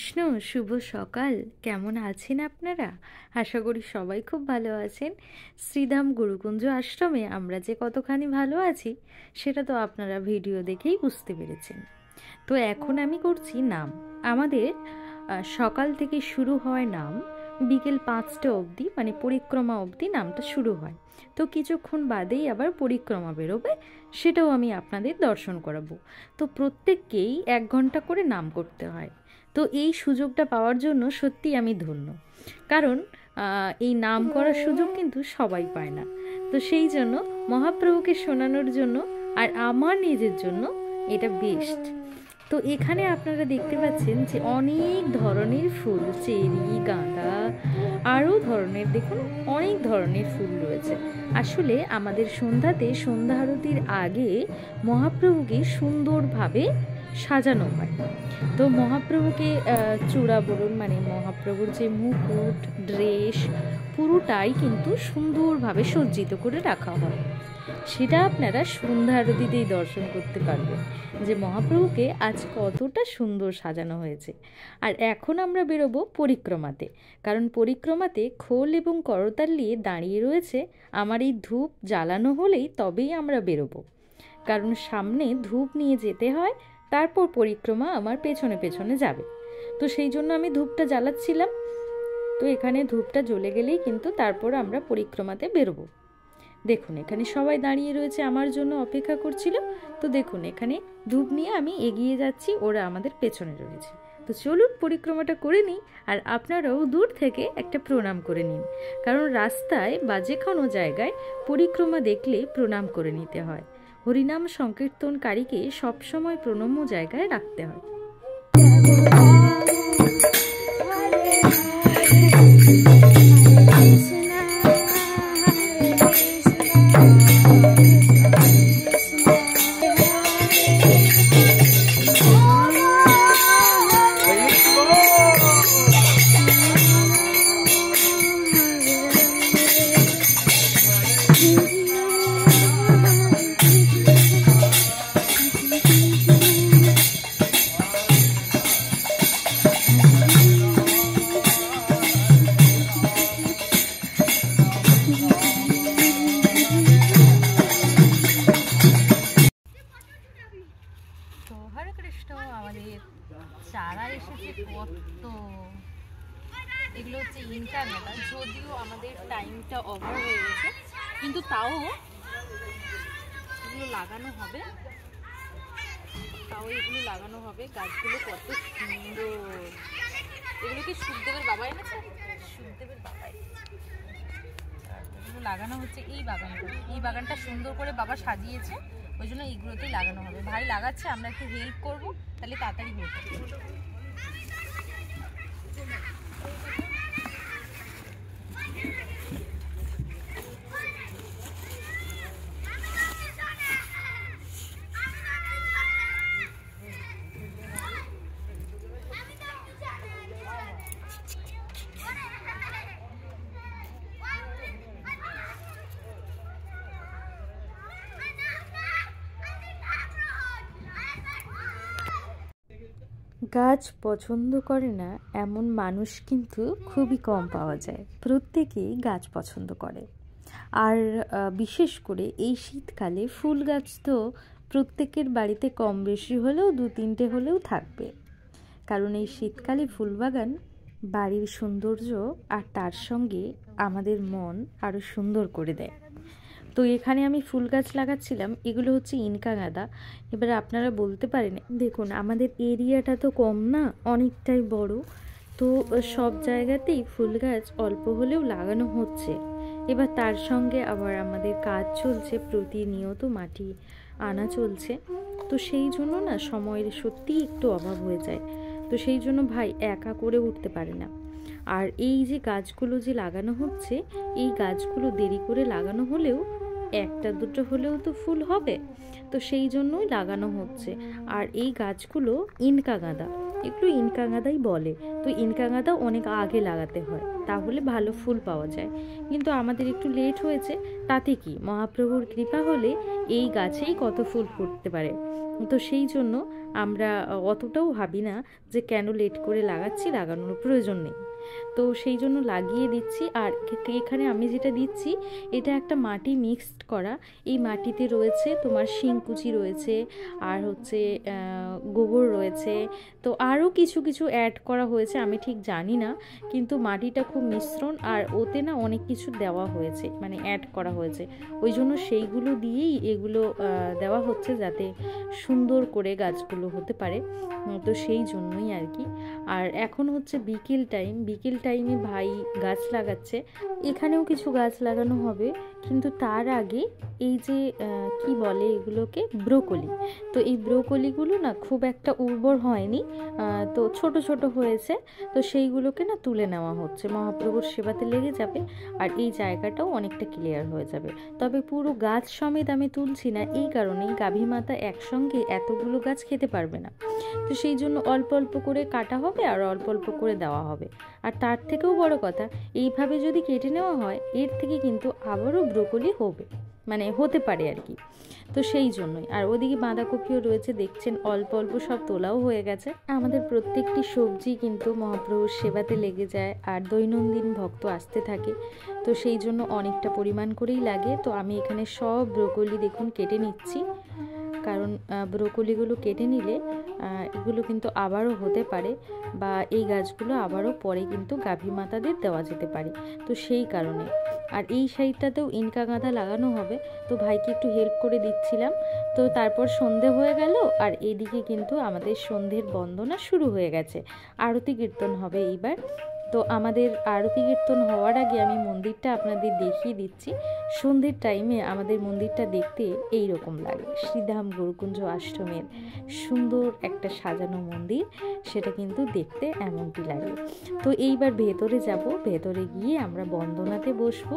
কৃষ্ণ, শুভ সকাল। কেমন আছেন আপনারা? আশা করি সবাই খুব ভালো আছেন। শ্রীধাম গুরুকুঞ্জ আশ্রমে আমরা যে কতখানি ভালো আছি সেটা তো আপনারা ভিডিও দেখেই বুঝতে পেরেছেন। তো এখন আমি করছি নাম। আমাদের সকাল থেকে শুরু হয় নাম, বিকেল 5টা অবধি মানে পরিক্রমা অবধি নামটা শুরু হয়। তো কিছুক্ষণ বাদেই আবার পরিক্রমা বেরোবে, সেটাও আমি আপনাদের দর্শন করাবো। তো প্রত্যেককেই 1 ঘন্টা করে নাম করতে হয়। তো এই সুযোগটা পাওয়ার জন্য সত্যি আমি ধন্য, কারণ এই নাম করার সুযোগ কিন্তু সবাই পায় না। তো সেই জন্য মহাপ্রভুকে শোনানোর জন্য আর আমার নিজের জন্য এটা বেস্ট। তো এখানে আপনারা দেখতে পাচ্ছেন যে অনেক ধরনের ফুল, চেরি, গাঁদা, আরও ধরনের, দেখুন অনেক ধরনের ফুল রয়েছে। আসলে আমাদের সন্ধ্যাতে সন্ধ্যা আরতির আগে মহাপ্রভুকে সুন্দরভাবে সাজানো হয়। তো মহাপ্রভুকে চূড়া বলুন, মানে মহাপ্রভুর যে মুকুট, ড্রেস, পুরোটাই কিন্তু সুন্দরভাবে সজ্জিত করে রাখা হয়। সেটা আপনারা সন্ধ্যা আরতিতেই দর্শন করতে পারবেন যে মহাপ্রভুকে আজ কতটা সুন্দর সাজানো হয়েছে। আর এখন আমরা বেরোবো পরিক্রমাতে, কারণ পরিক্রমাতে খোল এবং করতাল নিয়ে দাঁড়িয়ে রয়েছে। আমার এই ধূপ জ্বালানো হলেই তবেই আমরা বেরোবো, কারণ সামনে ধূপ নিয়ে যেতে হয়, তারপর পরিক্রমা আমার পেছনে পেছনে যাবে। তো সেই জন্য আমি ধূপটা জ্বালাচ্ছিলাম। তো এখানে ধূপটা জ্বলে গেলেই কিন্তু তারপর আমরা পরিক্রমাতে বেরোবো। দেখুন এখানে সবাই দাঁড়িয়ে রয়েছে, আমার জন্য অপেক্ষা করছিল। তো দেখুন এখানে ধূপ নিয়ে আমি এগিয়ে যাচ্ছি, ওরা আমাদের পেছনে রয়েছে। তো চলুন পরিক্রমাটা করে নিই, আর আপনারাও দূর থেকে একটা প্রণাম করে নিন, কারণ রাস্তায় বা যে কোনো জায়গায় পরিক্রমা দেখলে প্রণাম করে নিতে হয়। হরিনাম সংকীর্তনকারীকে সবসময় প্রণম্য জায়গায় রাখতে হয়। হরে কৃষ্ণ। আমাদের চারা এসেছে কত, এগুলো হচ্ছে ইনকা গাঁদা। যদিও আমাদের টাইমটা ওভার হয়ে গেছে, কিন্তু তাও এগুলো লাগানো হবে, গাছগুলো কত সুন্দর। এগুলো কি সুখদেবের বাবা এনেছে? সুখদেবের বাবাই এগুলো লাগানো হচ্ছে। এই বাগানটা সুন্দর করে বাবা সাজিয়েছে, ওই জন্য এইগুলোতেই লাগানো হবে। ভাই লাগাচ্ছে, আমরা একটু হেল্প করবো, তাহলে তাড়াতাড়ি হয়ে যাবে। গাছ পছন্দ করে না এমন মানুষ কিন্তু খুবই কম পাওয়া যায়। প্রত্যেকেই গাছ পছন্দ করে, আর বিশেষ করে এই শীতকালে ফুল গাছ তো প্রত্যেকের বাড়িতে কম বেশি হলেও 2-3টে হলেও থাকবে, কারণ এই শীতকালে ফুলবাগান বাড়ির সৌন্দর্য আর তার সঙ্গে আমাদের মন আরও সুন্দর করে দেয়। তো এখানে আমি ফুল গাছ লাগাচ্ছিলাম, এগুলো হচ্ছে ইনকা গাঁদা। এবার আপনারা বলতে পারেন, দেখুন আমাদের এরিয়াটা তো কম না, অনেকটাই বড়। তো সব জায়গাতেই ফুল গাছ অল্প হলেও লাগানো হচ্ছে। এবার তার সঙ্গে আবার আমাদের কাজ চলছে, প্রতিনিয়ত মাটি আনা চলছে। তো সেই জন্য না সময়ের সত্যিই একটু অভাব হয়ে যায়। তো সেই জন্য ভাই একা করে উঠতে পারে না। আর এই যে গাছগুলো যে লাগানো হচ্ছে, এই গাছগুলো দেরি করে লাগানো হলেও 1-2 হলেও তো ফুল হবে, তো সেই জন্যই লাগানো হচ্ছে। আর এই গাছগুলো ইনকা গাঁদা, এগুলো ইনকা গাঁদাই বলে। তো ইনকা গাঁদা অনেক আগে লাগাতে হয়, তাহলে ভালো ফুল পাওয়া যায়। কিন্তু আমাদের একটু লেট হয়েছে, তাতে কি, মহাপ্রভুর কৃপা হলে এই গাছেই কত ফুল ফুটতে পারে। তো সেই জন্য আমরা অতটাও ভাবি না যে কেন লেট করে লাগাচ্ছি, লাগানোর প্রয়োজন নেই। তো সেই জন্য লাগিয়ে দিচ্ছি। আর এখানে আমি যেটা দিচ্ছি এটা একটা মাটি মিক্সড করা। এই মাটিতে রয়েছে তোমার শিংকুচি রয়েছে, আর হচ্ছে গোবর রয়েছে, তো আরও কিছু কিছু অ্যাড করা হয়েছে, আমি ঠিক জানি না, কিন্তু মাটিটা খুব মিশ্রণ আর ওতে না অনেক কিছু দেওয়া হয়েছে, মানে অ্যাড করা হয়েছে, ওই জন্য সেইগুলো দিয়েই এগুলো দেওয়া হচ্ছে যাতে সুন্দর করে গাছগুলো হতে পারে। তো সেই জন্যই আর কি। আর এখন হচ্ছে বিকেল টাইমে ভাই গাছ লাগাচ্ছে, এখানেও কিছু গাছ লাগানো হবে, কিন্তু তার আগে এই যে কি বলে এগুলোকে, ব্রোকলি। তো এই ব্রোকলিগুলো না খুব একটা উর্বর হয়নি, তো ছোট ছোট হয়েছে, তো সেইগুলোকে না তুলে নেওয়া হচ্ছে, মহাপ্রভুর সেবাতে লেগে যাবে আর এই জায়গাটাও অনেকটা ক্লিয়ার হয়ে যাবে। তবে পুরো গাছ সমেত আমি তুলছি না, এই কারণেই গাভী মাতা একসঙ্গে এতগুলো গাছ খেতে পারবে না, তো সেই জন্য অল্প অল্প করে কাটা হবে আর অল্প অল্প করে দেওয়া হবে। আর তার থেকেও বড় কথা, এইভাবে যদি কেটে নেওয়া হয় এর থেকে কিন্তু আবারও ব্রোকলি হবে, মানে হতে পারে আর কি। তো সেই জন্যই। আর ওদিকে বাঁধাকপিও রয়েছে, দেখছেন অল্প অল্প সব তোলাও হয়ে গেছে। আমাদের প্রত্যেকটি সবজি কিন্তু মহাপ্রভুর সেবাতে লেগে যায় আর দৈনন্দিন ভক্ত আসতে থাকে, তো সেই জন্য অনেকটা পরিমাণ করেই লাগে। তো আমি এখানে সব ব্রোকলি দেখুন কেটে নিচ্ছি, কারণ ব্রোকলিগুলো কেটে নিলে এগুলো কিন্তু আবারও হতে পারে, বা এই গাছগুলো আবারও পরে কিন্তু গাভী মাতাদের দেওয়া যেতে পারে, তো সেই কারণে। আর এই সাইডটাতেও ইনকা গাঁদা লাগানো হবে, তো ভাইকে একটু হেল্প করে দিচ্ছিলাম। তো তারপর সন্ধে হয়ে গেল, আর এদিকে কিন্তু আমাদের সন্ধ্যের বন্দনা শুরু হয়ে গেছে, আরতি কীর্তন হবে এইবার। তো আমাদের আরতি কীর্তন হওয়ার আগে আমি মন্দিরটা আপনাদের দেখিয়ে দিচ্ছি। সন্ধ্যের টাইমে আমাদের মন্দিরটা দেখতে এই রকম লাগে, শ্রীধাম গুরুকুঞ্জ আশ্রমের সুন্দর একটা সাজানো মন্দির, সেটা কিন্তু দেখতে এমনটি লাগে। তো এইবার ভেতরে যাব, ভেতরে গিয়ে আমরা বন্দনাতে বসবো।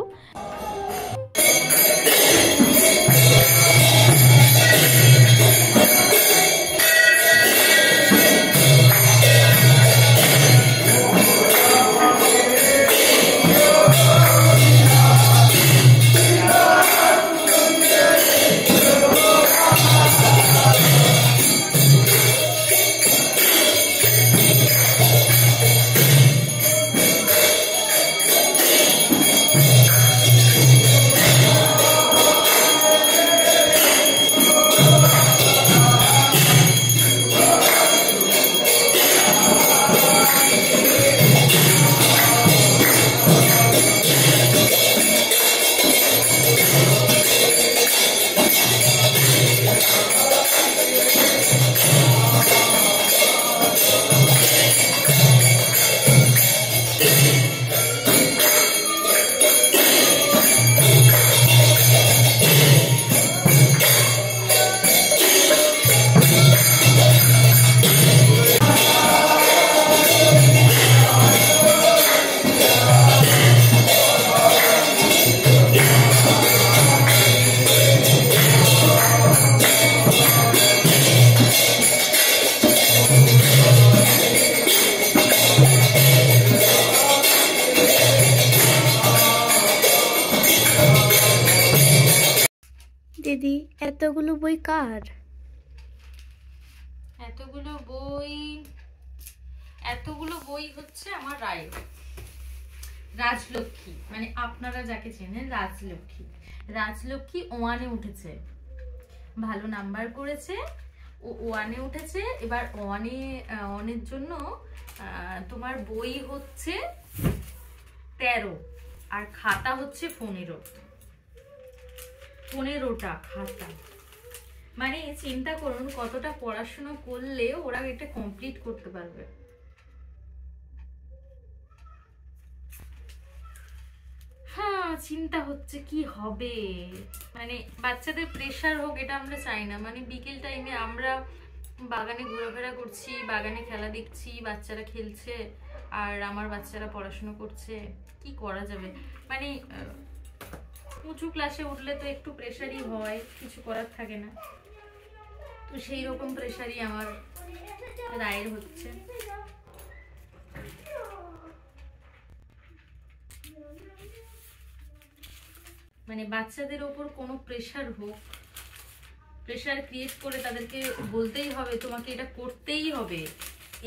দিদি, এতগুলো বই কার? এতগুলো বই হচ্ছে আমার রায়ের, রাজলক্ষ্মী, মানে আপনারা যাকে চেনেন রাজলক্ষ্মী ওয়ানে উঠেছে, ভালো নাম্বার করেছে, ও ওয়ানে উঠেছে। এবার ওয়ানের জন্য তোমার বই হচ্ছে 13 আর খাতা হচ্ছে 15টা খাতা। মানে চিন্তা করুন কতটা পড়াশোনা করলে ওরা এটা কমপ্লিট করতে পারবে। হ্যাঁ, চিন্তা হচ্ছে কি হবে, মানে বাচ্চাদের প্রেশার হোক এটা আমরা চাই না। মানে বিকেল টাইমে আমরা বাগানে ঘোরাফেরা করছি, বাগানে খেলা দেখছি, বাচ্চারা খেলছে আর আমার বাচ্চারা পড়াশোনা করছে, কি করা যাবে। মানে উঁচু ক্লাসে উঠলে তো একটু প্রেশারই হয়, কিছু করার থাকে না। তো সেই রকম প্রেশারই আমার রায়ের হচ্ছে। মানে বাচ্চাদের ওপর কোনো প্রেশার হোক প্রেশার ক্রিয়েট করে তাদেরকে বলতেই হবে তোমাকে এটা করতেই হবে,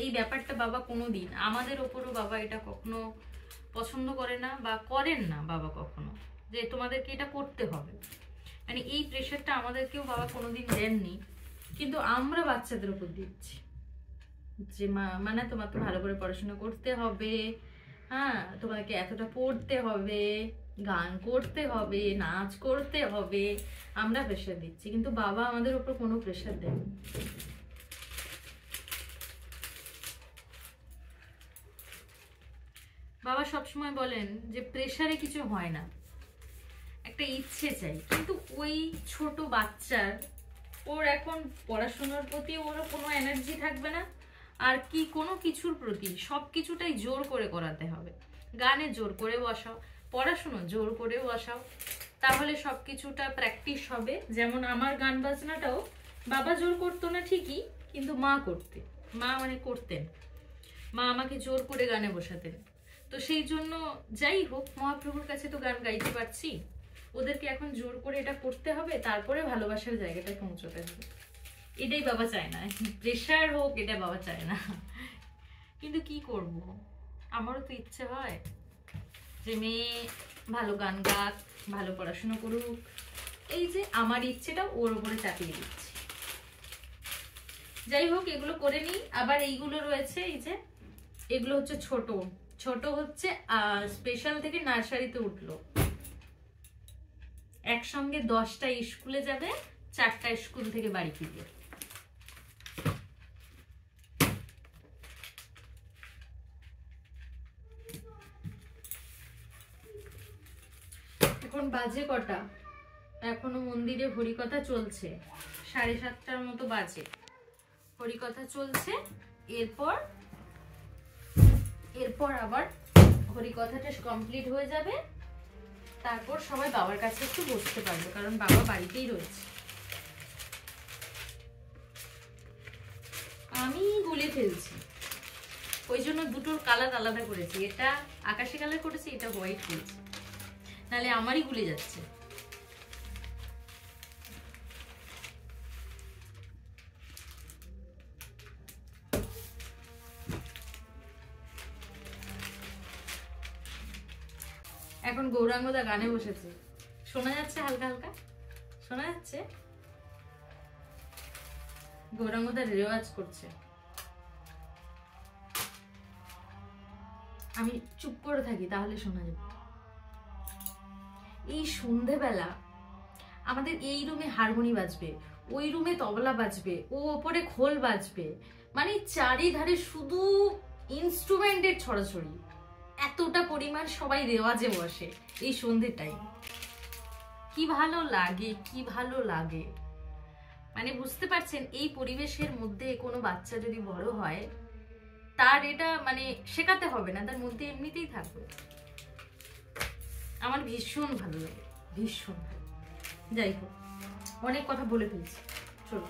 এই ব্যাপারটা বাবা কোনোদিন আমাদের ওপরও বাবা এটা কখনো পছন্দ করে না বা করেন না বাবা কখনো, যে তোমাদেরকে এটা করতে হবে। মানে এই প্রেশারটা আমাদেরকেও বাবা কোনোদিন দেননি, কিন্তু আমরা বাচ্চাদের উপর দিচ্ছি যে মানে তোমাকে ভালো করে পড়াশোনা করতে হবে, হ্যাঁ তোমাকে এতটা পড়তে হবে, গান করতে হবে, নাচ করতে হবে, আমরা প্রেশার দিচ্ছি, কিন্তু বাবা আমাদের উপর কোনো প্রেশার দেন। বাবা সবসময় বলেন যে প্রেশারে কিছু হয় না, একটা ইচ্ছে চাই। কিন্তু ওই ছোট বাচ্চার ওর এখন পড়াশোনার প্রতি ওর কোনো এনার্জি থাকবে না, আর কি কোনো কিছুর প্রতি, সব কিছুটাই জোর করে করাতে হবে। গানে জোর করে বসাও, পড়াশোনা জোর করে বসাও, তাহলে সব কিছুটা প্র্যাকটিস হবে। যেমন আমার গান বাজনাটাও বাবা জোর করতো না ঠিকই, কিন্তু মা করতে, মা মানে করতেন, মা আমাকে জোর করে গানে বসাতেন। তো সেই জন্য যাই হোক, মহাপ্রভুর কাছে তো গান গাইতে পারছি, ওদেরকে এখন জোর করে এটা করতে হবে, তারপরে ভালোবাসার জায়গাটায় পৌঁছতে হবে। এটাই বাবা চায় না, প্রেশার হোক এটা বাবা চায় না। কিন্তু কি করব, আমারও তো ইচ্ছে হয় যে মেয়ে ভালো গান গাক, ভালো পড়াশোনা করুক, এই যে আমার ইচ্ছেটা ওর উপরে চাপিয়ে দিচ্ছি। যাই হোক, এগুলো করে নিই। আবার এইগুলো রয়েছে, এই যে এগুলো হচ্ছে ছোট ছোট হচ্ছে স্পেশাল থেকে নার্সারিতে উঠলো, একসঙ্গে 10টা স্কুলে যাবে, 4টা স্কুল থেকে বাড়ি ফিরবে। এখন বাজে কটা, এখনো মন্দিরে হরিকথা চলছে, 7:30টার মতো বাজে, হরিকথা চলছে। এরপর আবার হরিকথাটা কমপ্লিট হয়ে যাবে, তারপর সবাই বাবার কাছে একটু বসতে পারবে, কারণ বাবা বাড়িতেই রয়েছে। আমি গুলে ফেলছি, ওই জন্য দুটোর কালার আলাদা করেছি, এটা আকাশি কালার করেছি, এটা হোয়াইট করেছি, নাহলে আমারই গুলে যাচ্ছে। এখন গৌরাঙ্গদা গানে বসেছে, শোনা যাচ্ছে হালকা হালকা, শোনা যাচ্ছে গৌরাঙ্গদা রেওয়াজ করছে। আমি চুপ করে থাকি, তাহলে শোনা যাবে। এই সন্ধেবেলা আমাদের এই রুমে হারমোনি বাজবে, ওই রুমে তবলা বাজবে, ও ওপরে খোল বাজবে, মানে চারিধারে শুধু ইনস্ট্রুমেন্টের ছড়াছড়ি, এতটা পরিমাণ সবাই রেওয়াজে বসে এই সন্ধ্যের টাইম। কি ভালো লাগে, কি ভালো লাগে, মানে বুঝতে পারছেন এই পরিবেশের মধ্যে কোনো বাচ্চা যদি বড় হয়, তার এটা মানে শেখাতে হবে না, তার মধ্যে এমনিতেই থাকবে। আমার ভীষণ ভালো লাগে, ভীষণ ভালো। যাই হোক, অনেক কথা বলে ফেলছি, চলো।